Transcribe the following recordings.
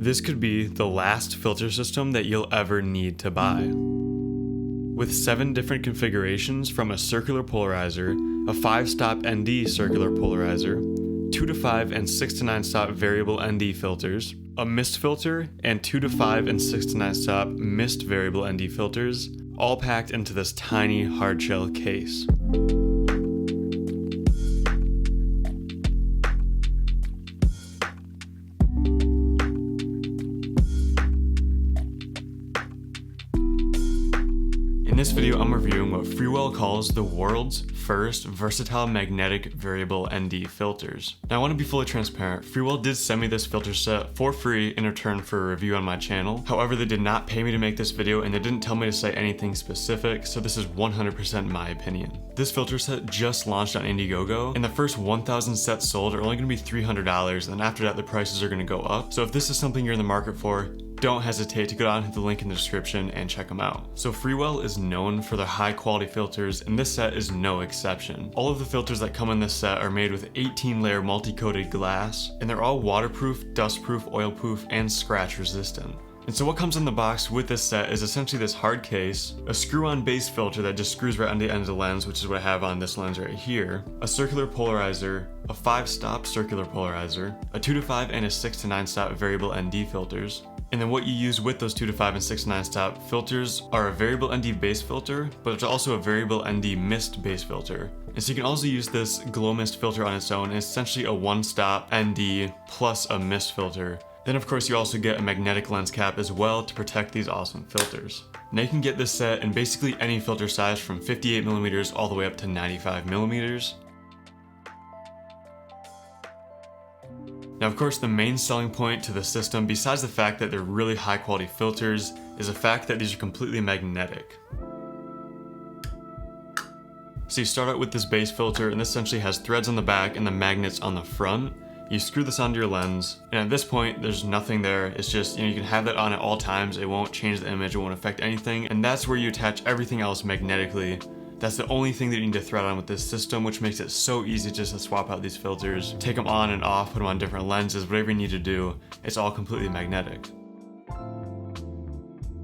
This could be the last filter system that you'll ever need to buy. With 7 different configurations from a circular polarizer, a 5-stop ND circular polarizer, 2 to 5 and 6 to 9 stop variable ND filters, a mist filter, and 2 to 5 and 6 to 9 stop mist variable ND filters, all packed into this tiny hardshell case. In this video, I'm reviewing what Freewell calls the world's first versatile magnetic variable ND filters. Now I want to be fully transparent, Freewell did send me this filter set for free in return for a review on my channel. However, they did not pay me to make this video and they didn't tell me to say anything specific, so this is 100% my opinion. This filter set just launched on Indiegogo, and the first 1,000 sets sold are only going to be $300, and then after that the prices are going to go up. So if this is something you're in the market for, don't hesitate to go down and hit the link in the description and check them out. So Freewell is known for their high quality filters, and this set is no exception. All of the filters that come in this set are made with 18 layer multi-coated glass, and they're all waterproof, dustproof, oilproof, and scratch resistant. And so what comes in the box with this set is essentially this hard case, a screw-on base filter that just screws right on the end of the lens, which is what I have on this lens right here, a circular polarizer, a 5-stop circular polarizer, a 2 to 5 and a 6 to 9 stop variable ND filters. And then what you use with those 2 to 5 and 6 to 9 stop filters are a variable ND base filter, but it's also a variable ND mist base filter. And so you can also use this glow mist filter on its own, and it's essentially a 1-stop ND plus a mist filter. Then of course you also get a magnetic lens cap as well to protect these awesome filters. Now you can get this set in basically any filter size from 58mm all the way up to 95mm. Now of course the main selling point to the system, besides the fact that they're really high quality filters, is the fact that these are completely magnetic. So you start out with this base filter, and this essentially has threads on the back and the magnets on the front. You screw this onto your lens, and at this point there's nothing there. It's just, you can have that on at all times. It won't change the image, it won't affect anything, and that's where you attach everything else magnetically. That's the only thing that you need to thread on with this system, which makes it so easy just to swap out these filters, take them on and off, put them on different lenses, whatever you need to do. It's all completely magnetic.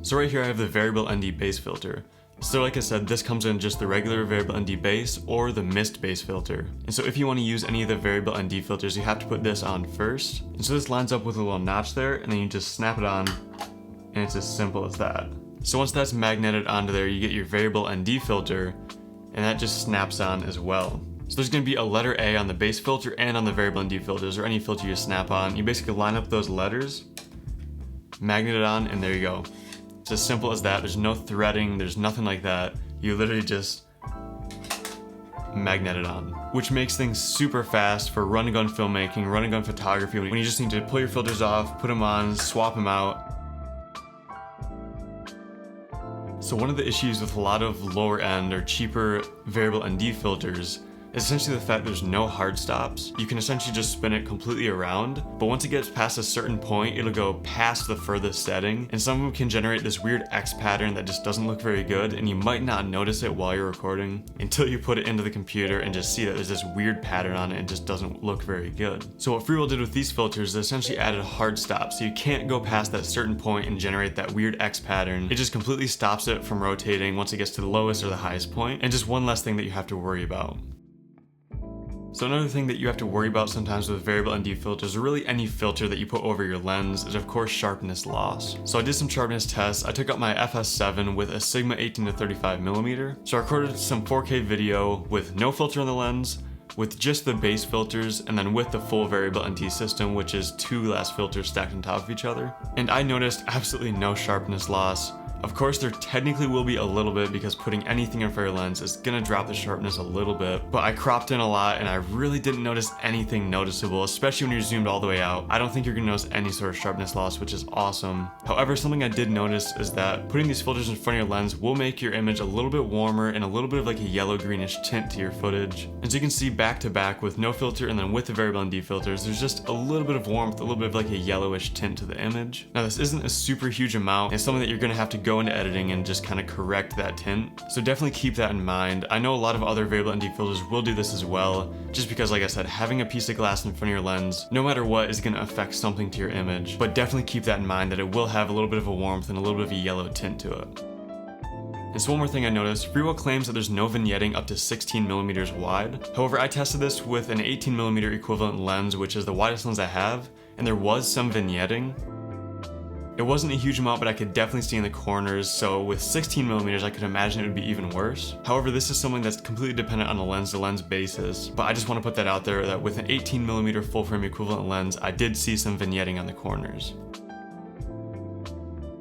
So right here I have the variable ND base filter. So like I said, this comes in just the regular variable ND base or the mist base filter. And so if you want to use any of the variable ND filters, you have to put this on first. And so this lines up with a little notch there, and then you just snap it on, and it's as simple as that. So once that's magneted onto there, you get your variable ND filter, and that just snaps on as well. So there's going to be a letter A on the base filter and on the variable ND filters, or any filter you snap on. You basically line up those letters, magnet it on, and there you go. It's as simple as that. There's no threading, there's nothing like that. You literally just magnet it on, which makes things super fast for run and gun filmmaking, run and gun photography, when you just need to pull your filters off, put them on, swap them out. So one of the issues with a lot of lower end or cheaper variable ND filters is essentially the fact there's no hard stops. You can essentially just spin it completely around, but once it gets past a certain point, it'll go past the furthest setting, and some of them can generate this weird X pattern that just doesn't look very good, and you might not notice it while you're recording until you put it into the computer and just see that there's this weird pattern on it and just doesn't look very good. So what Freewell did with these filters is essentially added a hard stop, so you can't go past that certain point and generate that weird X pattern. It just completely stops it from rotating once it gets to the lowest or the highest point, and just one less thing that you have to worry about. So another thing that you have to worry about sometimes with variable ND filters, or really any filter that you put over your lens, is of course sharpness loss. So I did some sharpness tests. I took out my FS7 with a Sigma 18 to 35mm. So I recorded some 4K video with no filter on the lens, with just the base filters, and then with the full variable ND system, which is 2 glass filters stacked on top of each other. And I noticed absolutely no sharpness loss. Of course, there technically will be a little bit, because putting anything in front of your lens is gonna drop the sharpness a little bit, but I cropped in a lot and I really didn't notice anything noticeable, especially when you're zoomed all the way out. I don't think you're gonna notice any sort of sharpness loss, which is awesome. However, something I did notice is that putting these filters in front of your lens will make your image a little bit warmer and a little bit of like a yellow-greenish tint to your footage. And so you can see back to back with no filter and then with the variable ND filters, there's just a little bit of warmth, a little bit of like a yellowish tint to the image. Now this isn't a super huge amount, and something that you're gonna have to go into editing and just kind of correct that tint. So definitely keep that in mind. I know a lot of other variable ND filters will do this as well, just because, like I said, having a piece of glass in front of your lens, no matter what, is going to affect something to your image. But definitely keep that in mind, that it will have a little bit of a warmth and a little bit of a yellow tint to it. And so one more thing I noticed, Freewell claims that there's no vignetting up to 16mm wide. However, I tested this with an 18mm equivalent lens, which is the widest lens I have, and there was some vignetting. It wasn't a huge amount, but I could definitely see in the corners, so with 16mm I could imagine it would be even worse. However, this is something that's completely dependent on a lens-to-lens basis, but I just want to put that out there that with an 18mm full-frame equivalent lens, I did see some vignetting on the corners.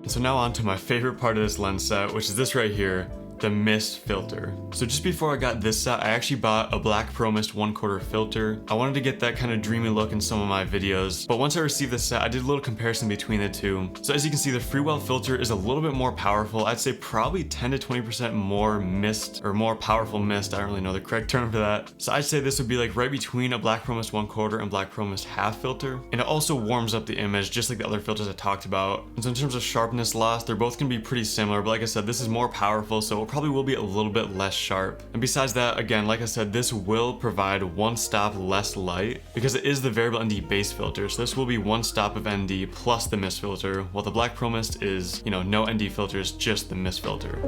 And so now on to my favorite part of this lens set, which is this right here, the mist filter. So just before I got this set, I actually bought a black pro mist 1/4 filter. I wanted to get that kind of dreamy look in some of my videos, but once I received this set, I did a little comparison between the two. So as you can see, the Freewell filter is a little bit more powerful. I'd say probably 10 to 20% more mist, or more powerful mist. I don't really know the correct term for that. So I'd say this would be like right between a black pro mist 1/4 and black pro mist half filter. And it also warms up the image just like the other filters I talked about. And so in terms of sharpness loss, they're both gonna be pretty similar, but like I said, this is more powerful, so it probably will be a little bit less sharp. And besides that, again, like I said, this will provide one stop less light because it is the variable ND base filter. So this will be one stop of ND plus the mist filter, while the black pro mist is, you know, no ND filters, just the mist filter.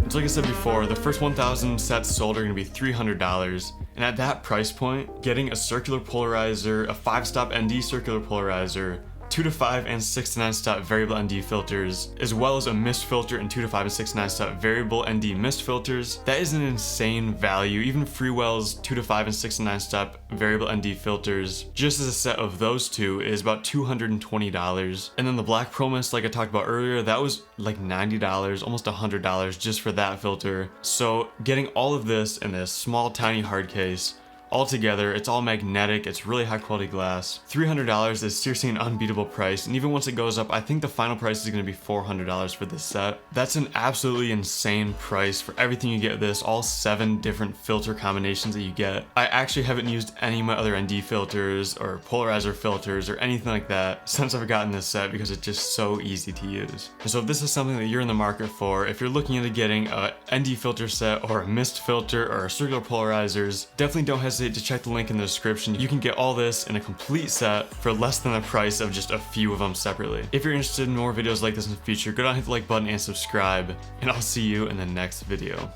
So like I said before, the first 1,000 sets sold are going to be $300, and at that price point, getting a circular polarizer, a 5-stop ND circular polarizer, 2-to-5 and 6-to-9 stop variable ND filters, as well as a mist filter and 2-to-5 and 6-to-9 stop variable ND mist filters. That is an insane value. Even Freewell's 2-to-5 and 6-to-9 stop variable ND filters, just as a set of those two, is about $220. And then the black pro mist, like I talked about earlier, that was like $90, almost $100 just for that filter. So getting all of this in this small tiny hard case, all together, it's all magnetic, it's really high quality glass. $300 is seriously an unbeatable price, and even once it goes up, I think the final price is gonna be $400 for this set. That's an absolutely insane price for everything you get with this, all 7 different filter combinations that you get. I actually haven't used any of my other ND filters or polarizer filters or anything like that since I've gotten this set because it's just so easy to use. And so if this is something that you're in the market for, if you're looking into getting a ND filter set or a mist filter or circular polarizers, definitely don't hesitate to check the link in the description. You can get all this in a complete set for less than the price of just a few of them separately. If you're interested in more videos like this in the future, go down and hit the like button and subscribe, and I'll see you in the next video.